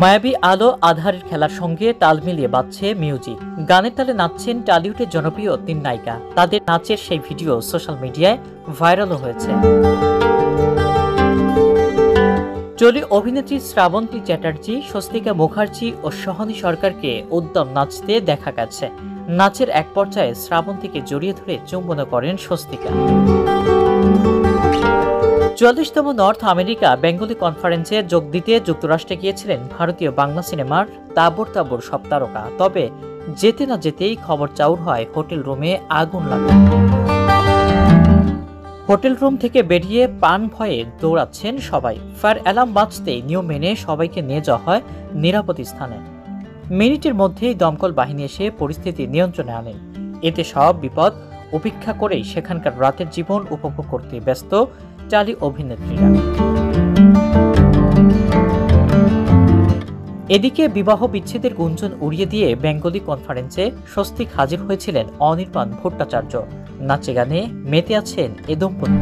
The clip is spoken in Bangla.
মায়াবী আলো আধারের খেলার সঙ্গে তাল মিলিয়ে বাজছে মিউজিক। গানের তালে নাচছেন টলিউডের জনপ্রিয় 3 নায়িকা। তাদের নাচের সেই ভিডিও সোশ্যাল মিডিয়ায় ভাইরালও হয়েছে। টলি অভিনেত্রী শ্রাবন্তী চ্যাটার্জি, স্বস্তিকা মুখার্জি ও সহনী সরকারকে উদ্যম নাচতে দেখা গেছে। নাচের এক পর্যায়ে শ্রাবন্তীকে জড়িয়ে ধরে চুম্বন করেন স্বস্তিকা। 44তম নর্থ আমেরিকা বেঙ্গলি কনফারেন্সে যোগ দিতে যুক্তরাষ্ট্রে গিয়েছিলেন ভারতীয় বাংলা সিনেমার তাবড় তাবড় সব তারকা। তবে যেতে না যেতেই খবর চাউর হয় হোটেল রুমে আগুন লাগে। হোটেল রুম থেকে বেরিয়ে প্রাণ ভয়ে দৌড়াচ্ছেন সবাই। ফায়ার অ্যালার্ম বাজতেই নিয়ম মেনে সবাইকে নিয়ে যাওয়া হয় নিরাপদ স্থানে। মিনিটের মধ্যেই দমকল বাহিনী এসে পরিস্থিতি নিয়ন্ত্রণে আনেন। এতে সব বিপদ উপেক্ষা করেই সেখানকার রাতের জীবন উপভোগ করতে ব্যস্ত টলি অভিনেত্রীরা। এদিকে বিবাহ বিচ্ছেদের গুঞ্জন উড়িয়ে দিয়ে বেঙ্গলি কনফারেন্সে স্বস্তিক হাজির হয়েছিলেন অনির্বাণ ভট্টাচার্য। নাচে গানে মেতে আছেন এ দম্পতি।